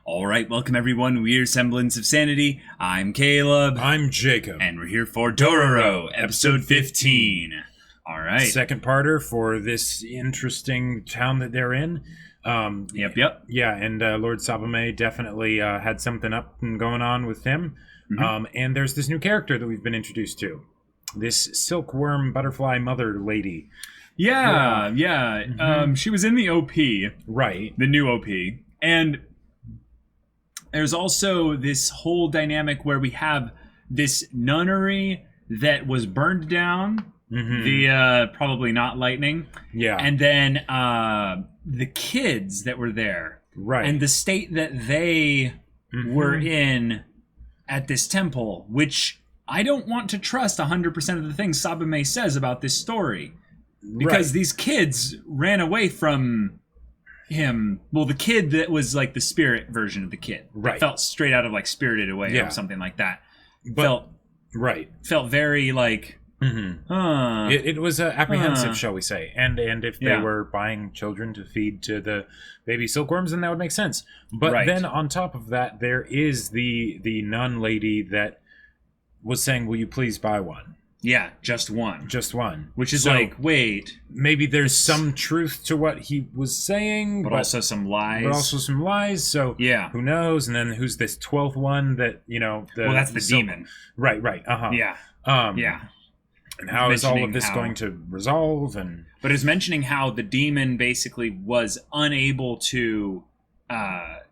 All right, welcome everyone. We're Semblance of Sanity. I'm Caleb. I'm Jacob. And we're here for Dororo, episode 15. All right. Second parter for this interesting town that they're in. Yep. Yeah, and Lord Sabame definitely had something up and going on with him. Mm-hmm. And there's this new character that we've been introduced to. This silkworm butterfly mother lady. Yeah. Mm-hmm. She was in the OP. Right. The new OP. And there's also this whole dynamic where we have this nunnery that was burned down via probably not lightning. Yeah. And then the kids that were there. Right. And the state that they were in at this temple, which I don't want to trust 100% of the things Sabame says about this story. Because these kids ran away from him. Well, the kid that was like the spirit version of the kid. Right. Felt straight out of like Spirited Away or something like that. Felt very like... It was apprehensive, shall we say. And if they were buying children to feed to the baby silkworms, then that would make sense. But then on top of that, there is the nun lady that was saying, will you please buy one? Yeah, just one. Just one. Which is like, wait. Maybe there's some truth to what he was saying. But also some lies. So who knows? And then who's this 12th one that, you know... well, that's the demon. Right. Yeah. And how is all of this going to resolve? But it's mentioning how the demon basically was unable to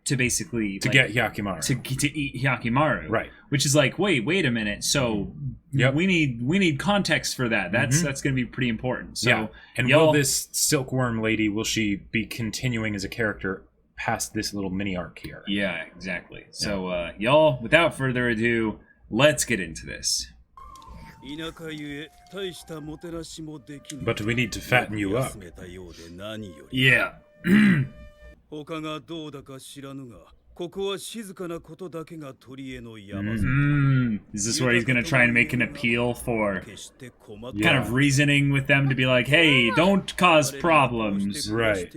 basically get Hyakimaru to eat Hyakimaru, right? Which is like, wait a minute. So we need context for that. That's going to be pretty important. So and will this silkworm lady, will she be continuing as a character past this little mini arc here? Yeah, exactly. So y'all, without further ado, let's get into this. But we need to fatten you up. Yeah. Is this where he's going to try and make an appeal for kind of reasoning with them to be like, hey, don't cause problems. Right.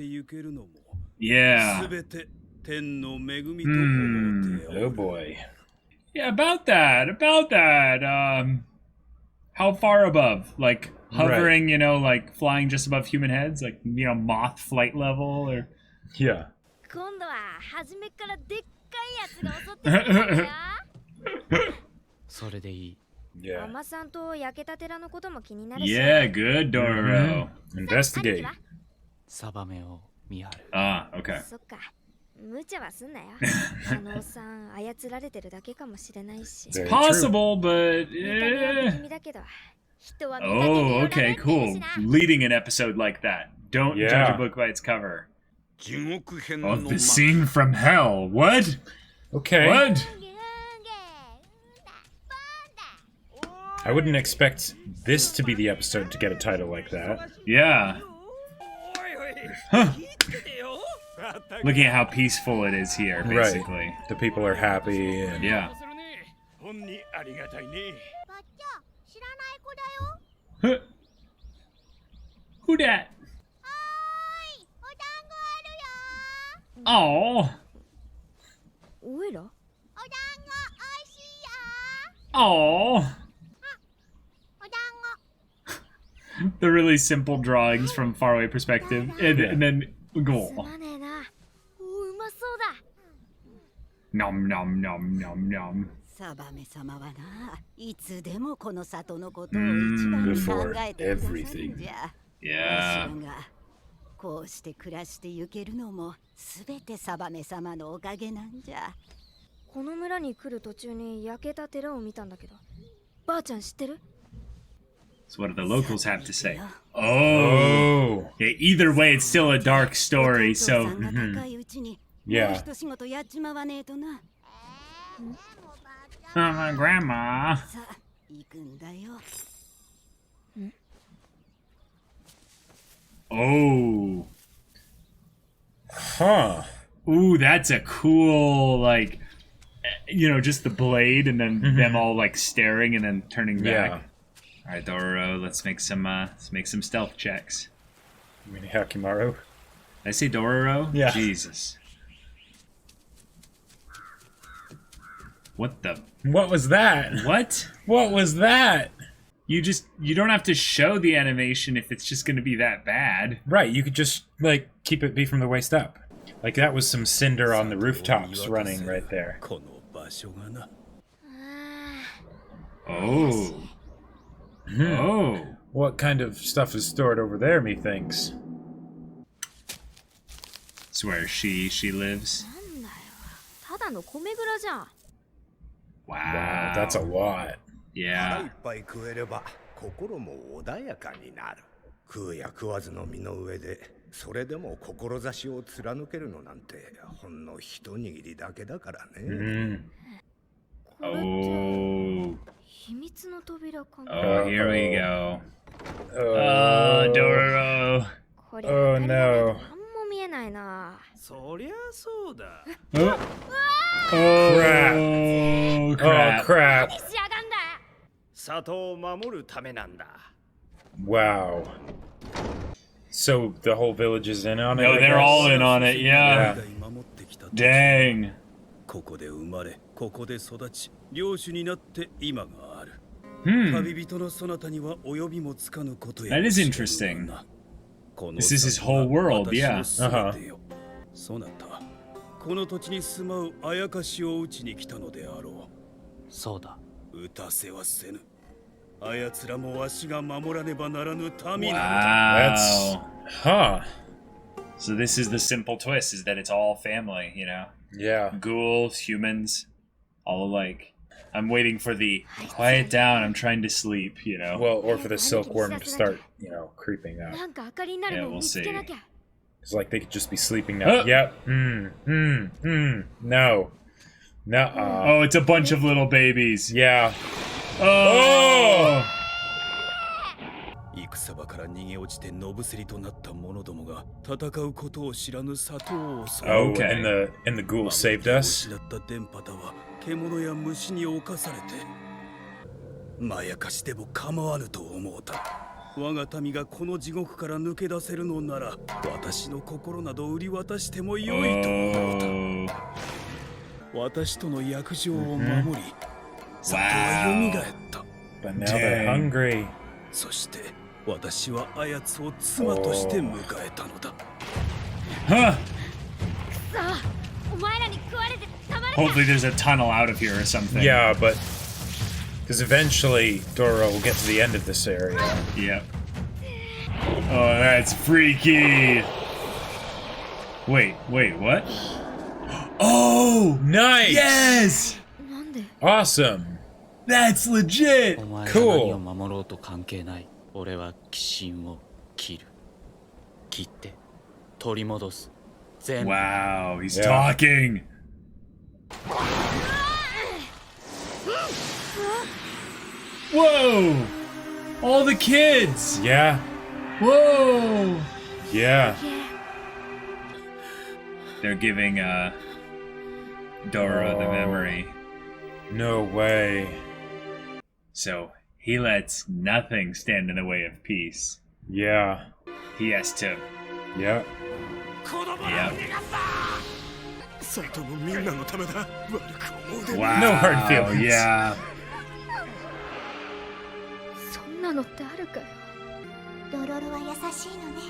Yeah. Oh boy. Yeah, about that. How far above? Like hovering, like flying just above human heads? Like, moth flight level or... Yeah. Yeah, good, Dororo. Investigate. Okay. It's possible, but... Oh, okay, cool. Leading an episode like that. Don't judge a book by its cover. Oh, the scene from hell. What? Okay. What? I wouldn't expect this to be the episode to get a title like that. Yeah. Huh. Looking at how peaceful it is here, basically. Right. The people are happy. And... Yeah. Huh. Who dat? Oh. Oh. The really simple drawings from faraway perspective, and then go. Nom nom nom nom nom. Before everything. Yeah. So what do the locals have to say? Oh. Yeah, either way, it's still a dark story, so... Yeah. Oh, my grandma. Oh. Huh. Ooh, that's a cool, like, just the blade and then them all, like, staring and then turning back. All right, Dororo, let's make some stealth checks. You mean Hyakimaru? Did I say Dororo? Yeah. Jesus. What the? What was that? What? What was that? You don't have to show the animation if it's just gonna be that bad. Right, you could just, like, keep it be from the waist up. Like, that was some cinder on the rooftops running right there. Oh. Oh. What kind of stuff is stored over there, methinks? It's where she lives. Wow. That's a lot. Yeah. 食うや食わずの身の上でそれでも志を貫けるのなんてほんの一握りだけだからね。Oh. 秘密の扉かな。 Oh, here we go. Oh, Dororo. Oh no. 何も見えないな。そりゃそうだ。 Oh, Crap. crap. Oh, crap. 仕上がんだ。里を守るためなんだ。 Wow. So the whole village is in on it? No, I they're guess? all in on it, yeah. Dang. ここで生まれ、ここで育ち、領主になって今がある。 旅人のそなたには及びもつかぬことや。 That is interesting. This is his whole world, yeah. そなた、この土地に住まうあやかしを打ちに来たのであろう。そうだ。打たせはせぬ。あやつらもわしが守らねばならぬ民なのだ。 Wow. Huh. So this is the simple twist, is that it's all family, you know? Yeah. Ghouls, humans, all alike. I'm waiting for the quiet down, I'm trying to sleep, you know? Well, or for the silkworm to start, creeping out. なんか明かりになるのを見つけなきゃ。 It's like they could just be sleeping now. Yep. No. Nuh-uh. Oh, it's a bunch of little babies. Yeah. Oh! 戦場から逃げ落ちて野伏りとなった者どもが戦うことを知らぬ里を襲う。 Oh, Okay. and the ghoul saved us. 失った電波だは獣や虫に侵されてまやかしでも構わぬと思うた。我が民がこの地獄から抜け出せるのなら私の心など売り渡してもよいと思うた。私との約定を守り、里は蘇った。 But now they're hungry. そして私はあやつを妻として迎えたのだ。 Huh! さあ、お前らに食われてたまるか。 Hopefully there's a tunnel out of here or something. Yeah, but because eventually Dororo will get to the end of this area. Yep. Oh, that's freaky. Wait, what? Oh! Nice. Yes! なんで？ Awesome. That's legit! お前が Cool. 何を守ろうと関係ない。俺は鬼神を切る。切って取り戻す。全部。 Wow, he's Yeah. talking. Whoa! All the kids! Yeah. Whoa! Yeah. They're giving Dororo the Oh. memory. No way. So he lets nothing stand in the way of peace. Yeah. He has to. Yeah. Yep. 里のみんなのためだ。悪く思うで。 Wow. No hard feelings. Yeah. そんなのってあるかよ。ドロロは優しいのね。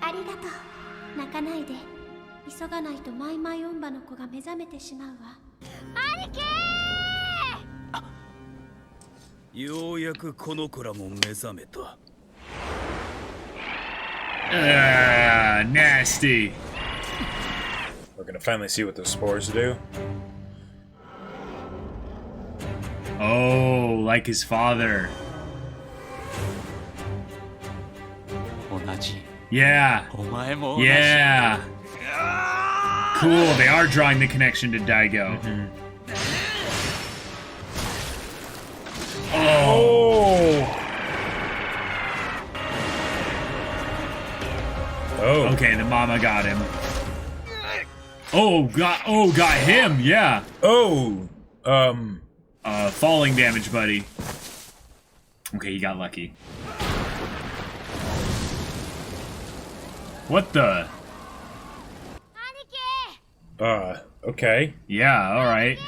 ありがとう。泣かないで。急がないとマイマイオンバの子が目覚めてしまうわ。兄貴ー！ようやくこの子らも目覚めた。 Nasty. We're gonna finally see what those spores do. Oh, like his father. 同じ。 Yeah. お前も同じ。 Yeah. Cool. They are drawing the connection to Daigo. Oh. Oh. Okay, the mama got him. Got him. Yeah. Oh. Falling damage, buddy. Okay, he got lucky. What the? 兄貴 Okay. Yeah, alright.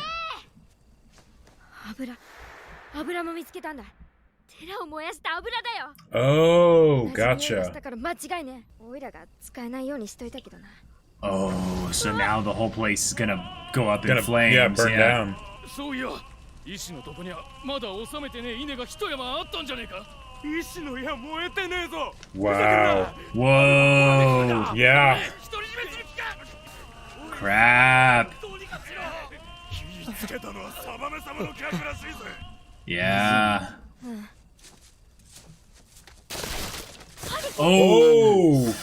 油も見つけたんだ。寺を燃やした油だよ。 Oh, 同じ匂いがし gotcha. たから間違いね。オイラが使えないようにしといたけどな。 Oh, so now the whole place is gonna go up in Gonna, flames. yeah, burn down. そういや、石のとこにはまだ収めてねえ稲が一山あったんじゃねえか。石の矢燃えてねえぞ。 Wow. Whoa. Yeah. 独り占めする気か。 Crap. 火つけたのはサバメ様の客らしいぜ。 Yeah. Oh. Oh.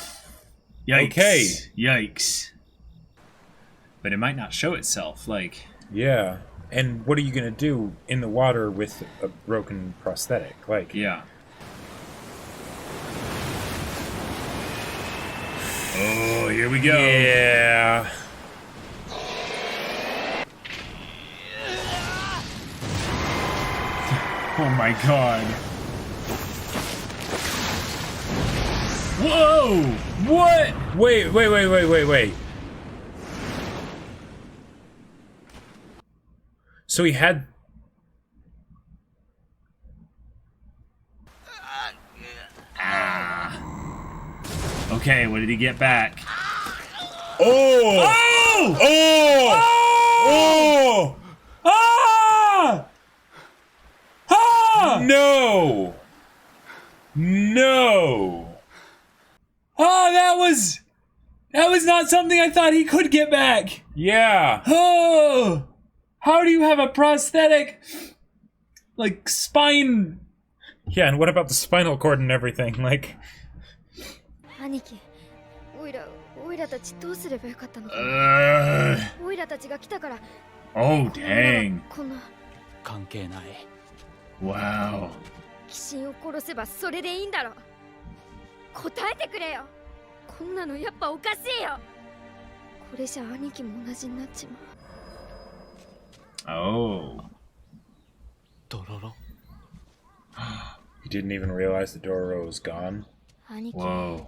Yikes. Okay. Yikes. But it might not show itself. Like, Yeah. And what are you gonna do in the water with a broken prosthetic? Like, yeah. Oh, here we go. yeah. Oh my god. Whoa! What? Wait. So he had. Okay, what did he get back? Oh! Oh! Oh! Ah! Ah! No! No! Oh, that was not something I thought he could get back. Yeah. Oh! How do you have a prosthetic like spine? Yeah, and what about the spinal cord and everything? Like, 兄貴、オイラたちどうすればよかったのか。オイラたちが来たから。 Oh, dang. こんな関係ない。 Wow. 鬼神を殺せばそれでいいんだろ。答えてくれよ。こんなのやっぱおかしいよ。これじゃ兄貴も同じになっちまう。 Oh. ドロロ。 he didn't even realize the Dororo was gone. 兄貴、 Whoa.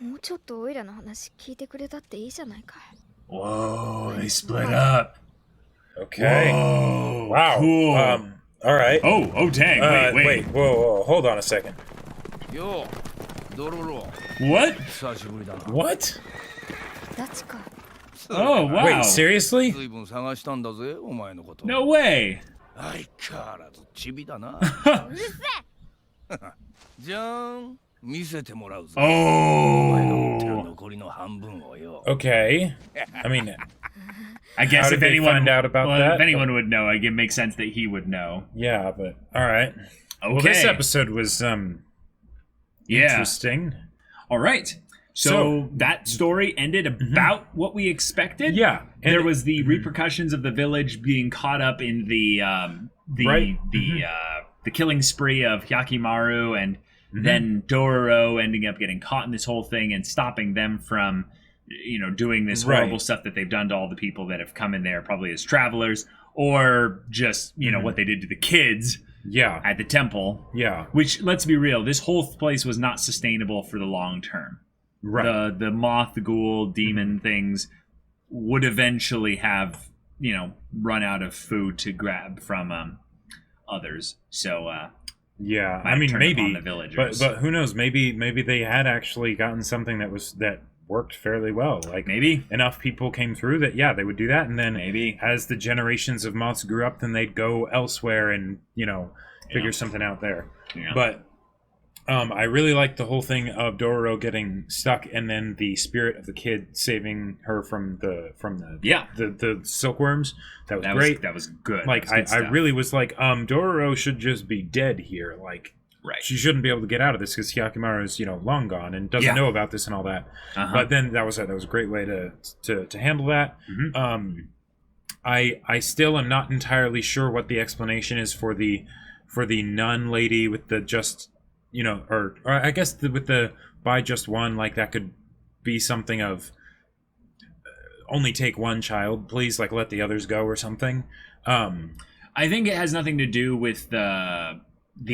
もうちょっとオイラの話聞いてくれたっていいじゃないか。 Whoa, they split up. Okay. Whoa. Wow. Cool. All right. Oh, dang. Wait. Whoa. Hold on a second. よう、ドロロ。 What? 久しぶりだな。 What? ダチか。 Oh, wow. Wait, seriously? 随分探したんだぜ、お前のこと。 No way. 相変わらずチビだな。うるせえ。じゃーん、見せてもらうぞ。 Oh. 残りの半分をよ。 Okay. I mean, I guess How did if they anyone find out about well, that? if anyone would know, it makes sense that he would know. yeah, but all right. Okay. Well, this episode was Yeah. interesting. All right. So that story ended about what we expected. Yeah, and there was the repercussions of the village being caught up in the Right. the killing spree of Hyakimaru, and then Dororo ending up getting caught in this whole thing and stopping them from, doing this horrible Right. stuff that they've done to all the people that have come in there, probably as travelers, or just what they did to the kids Yeah. at the temple. Yeah. Which, let's be real, this whole place was not sustainable for the long term. Right. The moth, the ghoul, demon things would eventually have, run out of food to grab from others. So Yeah. might I mean, turn maybe. upon the villagers. But who knows? Maybe they had actually gotten something that worked fairly well. Like maybe enough people came through that they would do that, and then maybe as the generations of moths grew up, then they'd go elsewhere and figure something out there. Yeah. But I really liked the whole thing of Dororo getting stuck, and then the spirit of the kid saving her from the the silkworms. That was great. That was good. Like That was good I stuff. really was like, Dororo should just be dead here. Like, right. she shouldn't be able to get out of this because Hyakimaru is long gone and doesn't know about this and all that. Uh-huh. But then that was a great way to handle that. Mm-hmm. I still am not entirely sure what the explanation is for the nun lady with the just or I guess with the buy just one, like that could be something of only take one child, please, like let the others go or something. I think it has nothing to do with the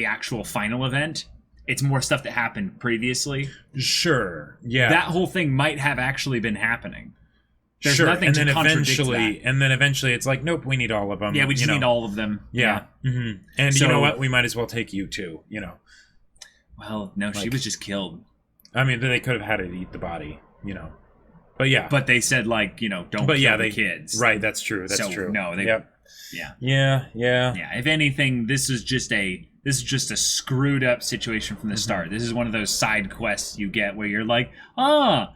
actual final event. It's more stuff that happened previously. Sure. Yeah. That whole thing might have actually been happening. There's sure. nothing and to then contradict eventually, that. And then eventually it's like, nope, we need all of them. Yeah, we just need all of them. Yeah. Mm-hmm. And So, you know what? We might as well take you too, Well, no, she was just killed. I mean, they could have had it eat the body, But yeah. But they said, don't kill the kids. Right, that's true. That's true. No, they... Yep. Yeah. Yeah. If anything, this is just a screwed up situation from the start. This is one of those side quests you get where you're like, a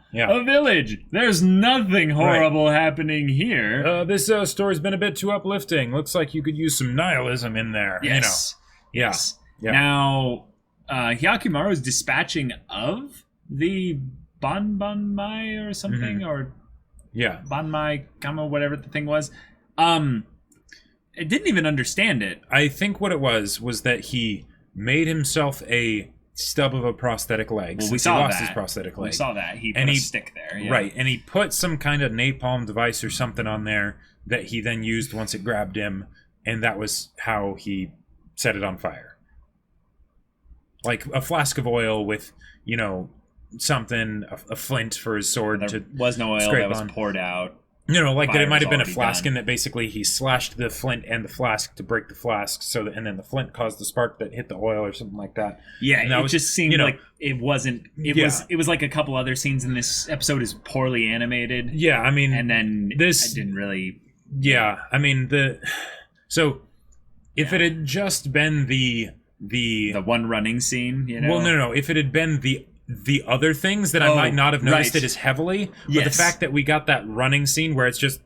village. There's nothing horrible happening here. This story's been a bit too uplifting. Looks like you could use some nihilism in there. Yes. Yes. Yeah. Now, Hyakumaru is dispatching of the Banmai or something, or Banmai Kamo, whatever the thing was. I didn't even understand it. I think what it was that he made himself a stub of a prosthetic leg. Well, we saw he lost that. his prosthetic leg. We saw that. He put a stick there. Yeah. Right, and he put some kind of napalm device or something on there that he then used once it grabbed him, and that was how he set it on fire. Like a flask of oil with, something, a flint for his sword. There was no oil that was poured out. That it might have been a flask, and that basically he slashed the flint and the flask to break the flask, and then the flint caused the spark that hit the oil or something like that. Yeah, it just seemed like it wasn't. It was like a couple other scenes in this episode is poorly animated. Yeah, I mean, and then this I didn't really. Yeah, I mean if it had just been the one running scene, Well, no. If it had been the other things that I might not have noticed it as heavily, but the fact that we got that running scene where it's just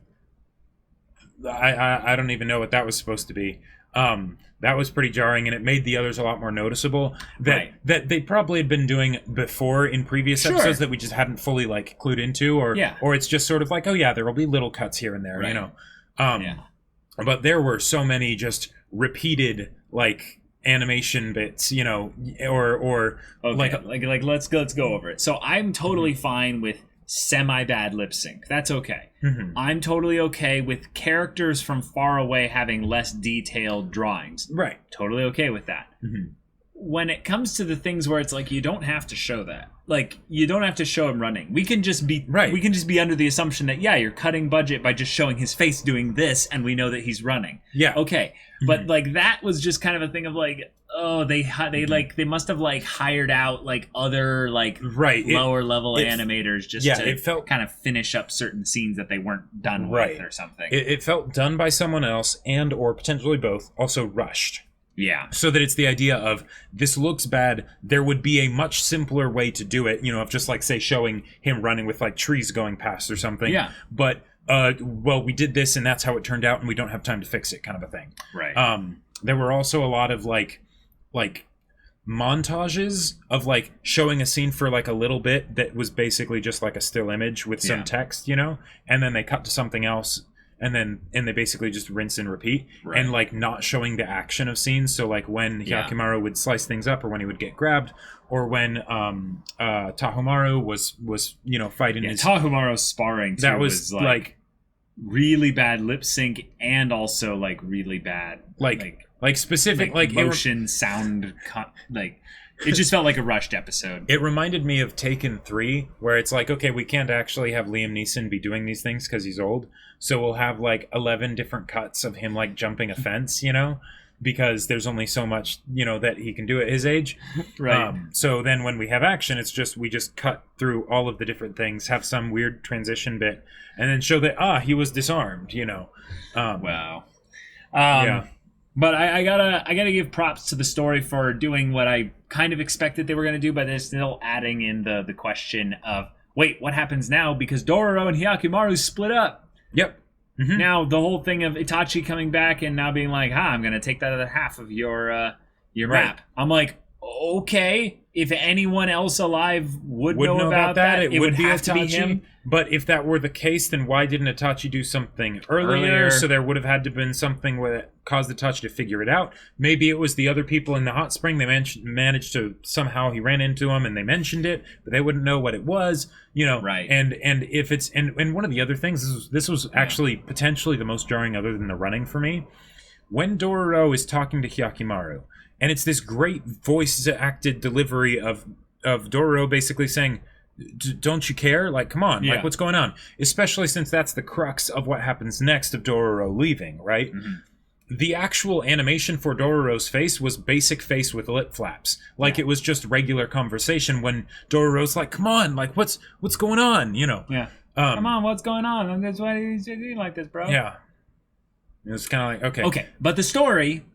I don't even know what that was supposed to be. That was pretty jarring, and it made the others a lot more noticeable that they probably had been doing before in previous episodes that we just hadn't fully clued into, or it's just sort of like, oh yeah, there will be little cuts here and there, But there were so many just repeated animation bits, or let's go over it. So I'm totally fine with semi-bad lip sync. That's okay. I'm totally okay with characters from far away having less detailed drawings. Right. Totally okay with that. When it comes to the things where it's you don't have to show that. You don't have to show him running. We can just be We can just be under the assumption that you're cutting budget by just showing his face doing this, and we know that he's running. Yeah. Okay. But that was just kind of a thing of they must have hired out other lower level animators just to it felt kind of finish up certain scenes that they weren't done with or something. It felt done by someone else, and or potentially both, also rushed. Yeah. So that it's the idea of, this looks bad, there would be a much simpler way to do it, of just say showing him running with trees going past or something. Yeah. But we did this and that's how it turned out and we don't have time to fix it, kind of a thing. Right. There were also a lot of montages of showing a scene for a little bit that was basically just a still image with some text, and then they cut to something else. And they basically just rinse and repeat, and not showing the action of scenes. So when Hyakumaru would slice things up, or when he would get grabbed, or when Tahomaru was fighting his Tahomaru's sparring too, that was really bad lip sync, and also really bad specific motion sound it just felt like a rushed episode. It reminded me of Taken 3, where it's okay, we can't actually have Liam Neeson be doing these things because he's old, so we'll have 11 different cuts of him jumping a fence, because there's only so much that he can do at his age. Right. So then when we have action, it's just we just cut through all of the different things, have some weird transition bit, and then show that he was disarmed. Wow. Yeah. But I gotta give props to the story for doing what I kind of expected they were gonna do, but they're still adding in the question of, wait, what happens now? Because Dororo and Hyakumaru split up. Yep. Mm-hmm. Now the whole thing of Itachi coming back and now being I'm gonna take that other half of your map. I'm okay. If anyone else alive would know about that, it would have to be him. But if that were the case, then why didn't Itachi do something earlier? So there would have had to have been something that caused Itachi to figure it out. Maybe it was the other people in the hot spring. They managed to, somehow he ran into them and they mentioned it, but they wouldn't know what it was. Right. And if it's and one of the other things, this was actually potentially the most jarring, other than the running for me, when Dororo is talking to Hyakumaru. And it's this great voice-acted delivery of Dororo basically saying, don't you care? Like, come on, Yeah. like, what's going on? Especially since that's the crux of what happens next of Dororo leaving, right? Mm-hmm. The actual animation for Dororo's face was basic face with lip flaps. Like, it was just regular conversation when Dororo's like, come on, like, what's going on, you know? Yeah. Come on, what's going on? And that's why he's like this, bro. Yeah. It was kind of like, okay. Okay, but the story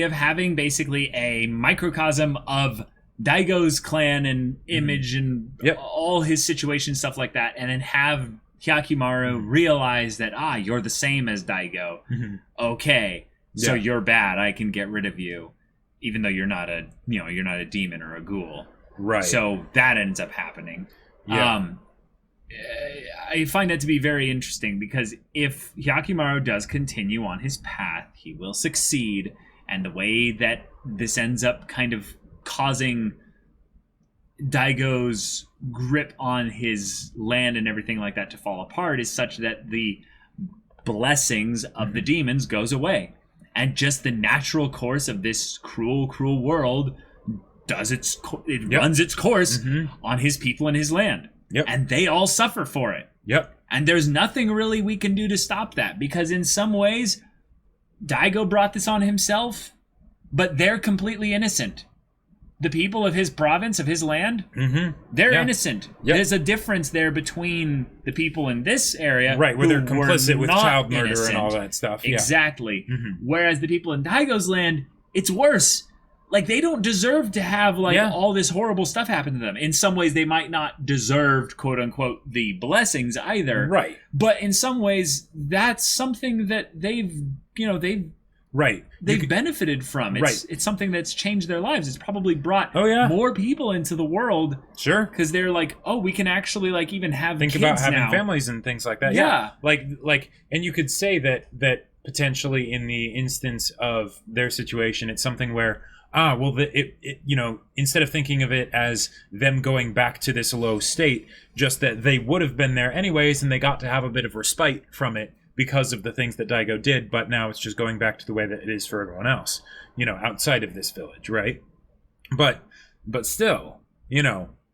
of having basically a microcosm of Daigo's clan and image and all his situation, stuff like that, and then have Hyakimaru realize that, you're the same as Daigo. Mm-hmm. Okay, so you're bad. I can get rid of you, even though you're not a demon or a ghoul. Right. So that ends up happening. Yeah. I find that to be very interesting because if Hyakimaru does continue on his path, he will succeed. And the way that this ends up kind of causing Daigo's grip on his land and everything like that to fall apart is such that the blessings of the demons goes away. And just the natural course of this cruel, cruel world does runs its course on his people and his land. Yep. And they all suffer for it. Yep. And there's nothing really we can do to stop that because in some ways, Daigo brought this on himself, but they're completely innocent. The people of his province, of his land, they're innocent. Yep. There's a difference there between the people in this area, right, where they're complicit with child murder innocent. And all that stuff. Exactly. Yeah. Whereas the people in Daigo's land, it's worse. Like, they don't deserve to have, all this horrible stuff happen to them. In some ways, they might not deserve, quote-unquote, the blessings either. Right. But in some ways, that's something that they've benefited from. It's something that's changed their lives. It's probably brought more people into the world. Sure. Because they're like, we can actually, even have kids about having now. Families and things like that. Yeah. And you could say that potentially in the instance of their situation, it's something where, instead of thinking of it as them going back to this low state, just that they would have been there anyways, and they got to have a bit of respite from it because of the things that Daigo did, but now it's just going back to the way that it is for everyone else, outside of this village, right? But still,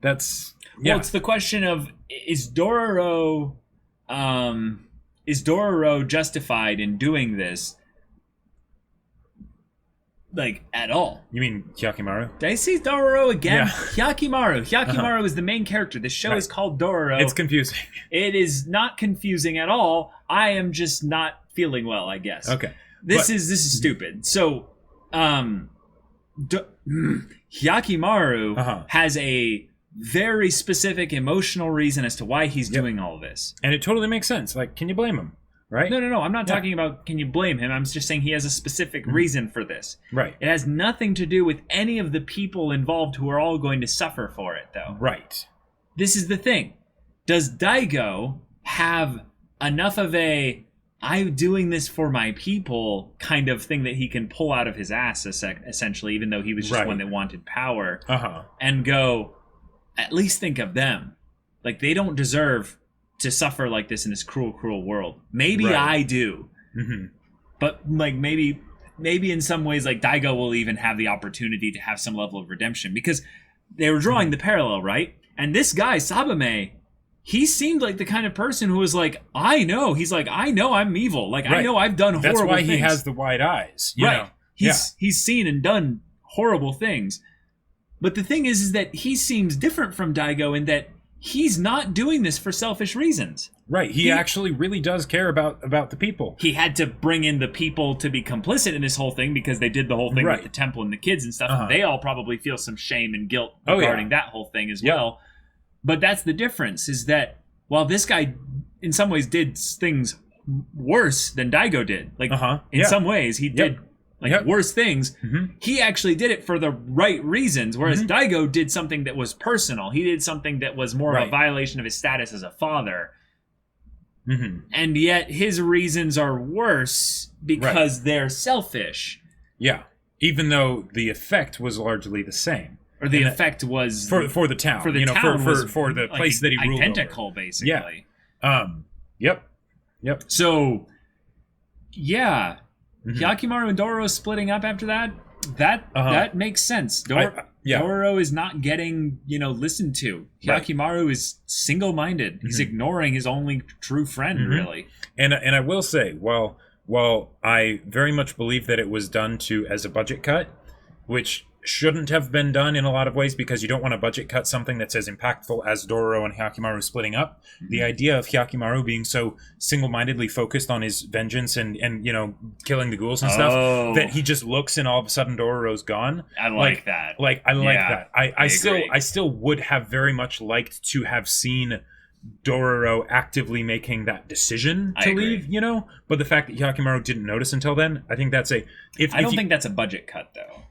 that's... Yeah. Well, it's the question of, is Dororo justified in doing this? At all. You mean Hyakimaru? Did I see Dororo again? Yeah. Hyakimaru is the main character. This show is called Dororo. It's confusing. It is not confusing at all. I am just not feeling well, I guess. Okay. This is stupid. So, Hyakimaru has a very specific emotional reason as to why he's doing all this. And it totally makes sense. Can you blame him? Right? No. I'm not talking about can you blame him. I'm just saying he has a specific reason for this. Right. It has nothing to do with any of the people involved who are all going to suffer for it, though. Right. This is the thing. Does Daigo have enough of a I'm doing this for my people kind of thing that he can pull out of his ass, essentially, even though he was just one that wanted power, and go, at least think of them. They don't deserve to suffer like this in this cruel, cruel world. Maybe I do. Mm-hmm. But maybe in some ways, Daigo will even have the opportunity to have some level of redemption because they were drawing the parallel, right? And this guy, Sabame, he seemed like the kind of person who was I know. He's I know I'm evil. I know I've done horrible things. That's why he has the wide eyes. You know? He's seen and done horrible things. But the thing is that he seems different from Daigo in that he's not doing this for selfish reasons. Right. He actually really does care about the people. He had to bring in the people to be complicit in this whole thing because they did the whole thing with the temple and the kids and stuff. And they all probably feel some shame and guilt regarding that whole thing as well. But that's the difference, is that while this guy in some ways did things worse than Daigo did, in some ways he did worse things, he actually did it for the right reasons, whereas Daigo did something that was personal. He did something that was more of a violation of his status as a father. And yet his reasons are worse because they're selfish. Yeah. Even though the effect was largely the same. Or the effect was... For the town. For the town for the place that he ruled identical, over. Basically. Yeah. Yep. So, Hyakimaru and Dororo splitting up after that makes sense. Dororo is not getting, listened to. Hyakimaru is single-minded. He's ignoring his only true friend, really. And I will say, while I very much believe that it was done as a budget cut, which shouldn't have been done in a lot of ways because you don't want to budget cut something that's as impactful as Dororo and Hyakimaru splitting up. The idea of Hyakimaru being so single-mindedly focused on his vengeance and killing the ghouls and stuff that he just looks and all of a sudden Dororo's gone. I like that. I like that. I still would have very much liked to have seen Dororo actively making that decision to leave, but the fact that Hyakimaru didn't notice until then, I think that's I don't think that's a budget cut though.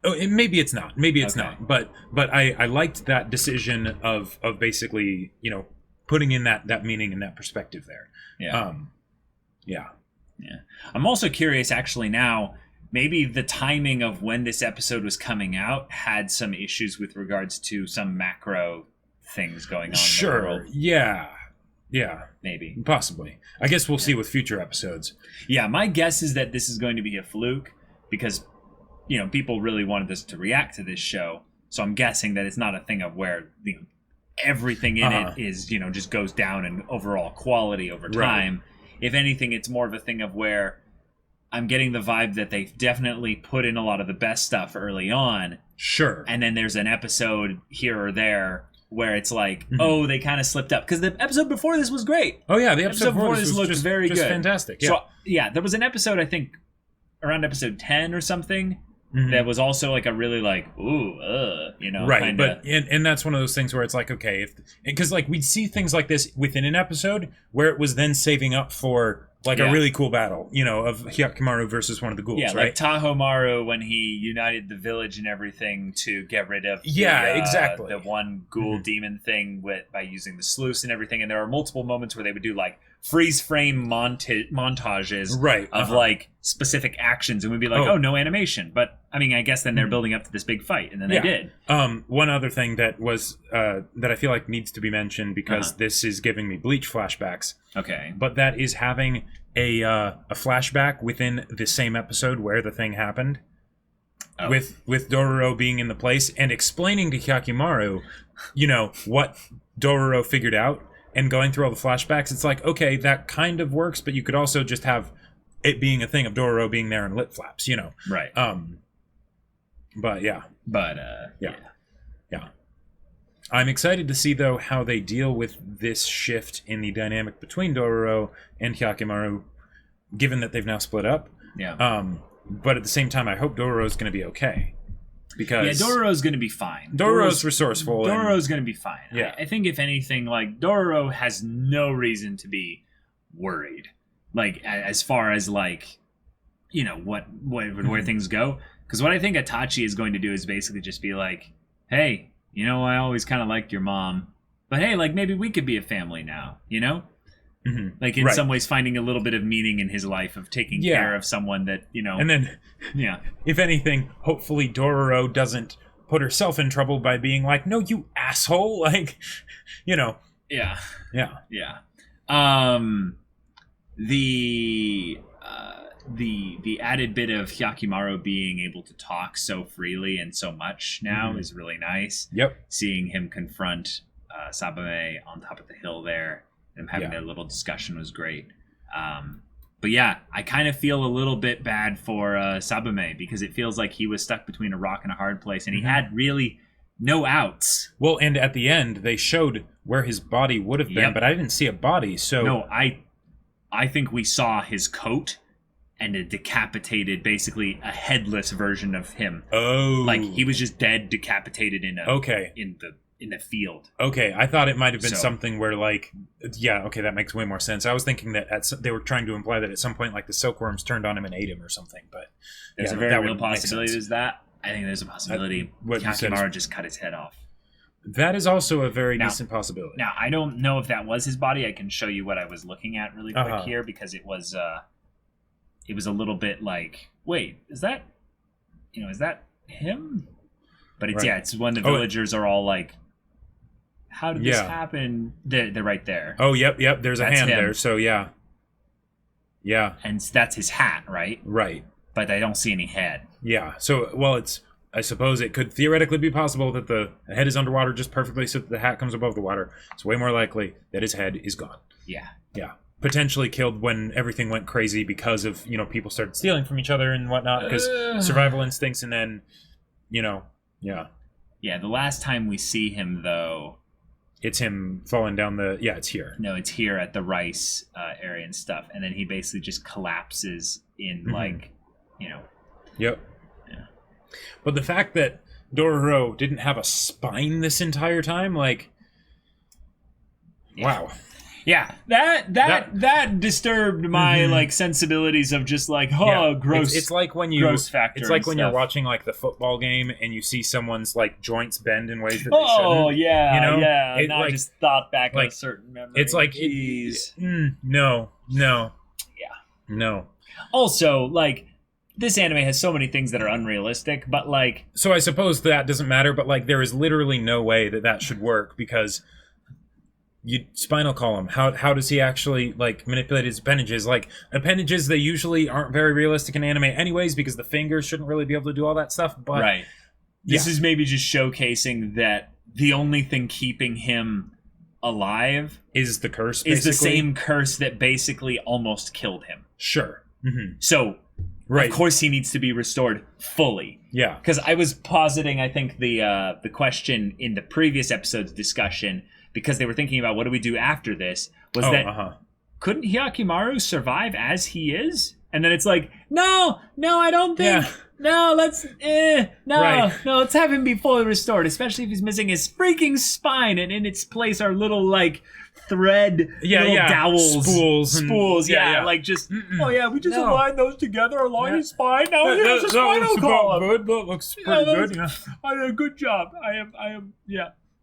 Oh, maybe it's not. Maybe it's not. But I liked that decision of basically, putting in that meaning and that perspective there. Yeah. Yeah. I'm also curious actually now, maybe the timing of when this episode was coming out had some issues with regards to some macro things going on in the world. Yeah. Maybe. Possibly. I guess we'll see with future episodes. Yeah, my guess is that this is going to be a fluke because people really wanted us to react to this show. So I'm guessing that it's not a thing of where everything in it is, just goes down in overall quality over time. Right. If anything, it's more of a thing of where I'm getting the vibe that they've definitely put in a lot of the best stuff early on. Sure. And then there's an episode here or there where it's like, oh, they kind of slipped up. Because the episode before this was great. Oh, yeah. The episode before this looked very good. Fantastic. Yeah. So, there was an episode, I think, around episode 10 or something, that was also like a really like, right, kinda. But and that's one of those things where it's like, okay, because like we'd see things like this within an episode where it was then saving up for like a really cool battle, of Hyakimaru versus one of the ghouls, right? Like Tahomaru when he united the village and everything to get rid of exactly the one ghoul demon thing by using the sluice and everything. And there are multiple moments where they would do like freeze frame montages of like specific actions and we'd be like, oh, no animation. But I mean, I guess then they're building up to this big fight, and then they did. One other thing that was that I feel like needs to be mentioned because this is giving me Bleach flashbacks. Okay, but that is having a flashback within the same episode where the thing happened, with Dororo being in the place and explaining to Hyakimaru, what Dororo figured out, and going through all the flashbacks. It's like, okay, that kind of works, but you could also just have it being a thing of Dororo being there in lip flaps, right? But yeah. Yeah. I'm excited to see, though, how they deal with this shift in the dynamic between Dororo and Hyakimaru, given that they've now split up. Yeah. But at the same time, I hope Dororo's going to be okay. Because Dororo's going to be fine. Dororo's resourceful. Dororo's going to be fine. Yeah. I think, if anything, like, Dororo has no reason to be worried. Like, as far as, like, where things go. Because what I think Itachi is going to do is basically just be like, hey, I always kind of liked your mom. But hey, like, maybe we could be a family now, Like, in some ways, finding a little bit of meaning in his life of taking care of someone that, And then, if anything, hopefully Dororo doesn't put herself in trouble by being like, no, you asshole. Like, Yeah. The added bit of Hyakimaru being able to talk so freely and so much now is really nice. Yep. Seeing him confront Sabame on top of the hill there, and having their little discussion was great. But yeah, I kind of feel a little bit bad for Sabame because it feels like he was stuck between a rock and a hard place, and he had really no outs. Well, and at the end, they showed where his body would have been, but I didn't see a body, so... No, I think we saw his coat and a decapitated, basically a headless version of him. Oh. Like, he was just dead, decapitated in the field. Okay, I thought it might have been something where, like, that makes way more sense. I was thinking that they were trying to imply that at some point, like, the silkworms turned on him and ate him or something, but... There's a very real possibility there's that. I think there's a possibility Hyakimaru just cut his head off. That is also a very decent possibility. Now, I don't know if that was his body. I can show you what I was looking at really quick here, because it was a little bit like, wait, is that him? But it's it's when the villagers are all like, how did this happen? They're right there. Oh, yep. There's a hand there. So yeah. And that's his hat, right? Right. But I don't see any head. Yeah. So it's I suppose it could theoretically be possible that the head is underwater just perfectly so that the hat comes above the water. It's way more likely that his head is gone. Yeah. Yeah. Potentially killed when everything went crazy because of, people started stealing from each other and whatnot, because survival instincts, and then, yeah. Yeah, the last time we see him, though... It's him falling down the... Yeah, it's here. No, it's here at the rice area and stuff. And then he basically just collapses in, Yep. Yeah. But the fact that Dororo didn't have a spine this entire time, wow. Yeah, that disturbed my sensibilities of just gross. It's like when you gross factor. It's like when you're watching the football game and you see someone's joints bend in ways that they shouldn't. Oh yeah, yeah. It, I just thought back on a certain memory. It's like, no. Yeah. No. Also, this anime has so many things that are unrealistic, but So I suppose that doesn't matter, but there is literally no way that should work, because spinal column, how does he actually manipulate his appendages? Appendages, they usually aren't very realistic in anime anyways, because the fingers shouldn't really be able to do all that stuff, but right. This is maybe just showcasing that the only thing keeping him alive is the curse, basically. Is the same curse that basically almost killed him. Sure. Mm-hmm. So right. Of course he needs to be restored fully. Yeah. Because I was positing, I think, the question in the previous episode's discussion, because they were thinking about what do we do after this, was couldn't Hyakimaru survive as he is? And then it's no, I don't think. Yeah. No, let's let's have him be fully restored, especially if he's missing his freaking spine, and in its place are little thread dowels, spools, yeah. we just align those together along his spine. Now he has a spinal column. Good, that looks pretty good. Yeah. I did a good job. I am.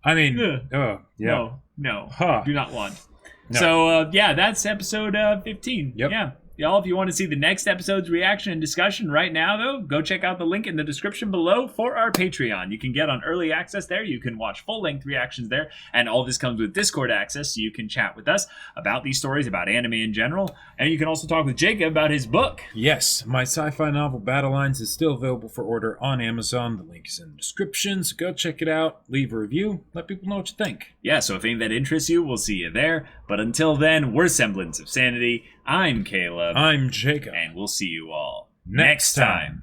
I mean, no, do not want. No. So, that's episode 15. Yep. Yeah. Y'all, if you want to see the next episode's reaction and discussion right now, though, go check out the link in the description below for our Patreon. You can get on early access there. You can watch full-length reactions there. And all this comes with Discord access, so you can chat with us about these stories, about anime in general. And you can also talk with Jacob about his book. Yes, my sci-fi novel Battle Lines is still available for order on Amazon. The link is in the description, so go check it out. Leave a review. Let people know what you think. Yeah, so if any of that interests you, we'll see you there. But until then, we're Semblance of Sanity. I'm Caleb. I'm Jacob. And we'll see you all next time.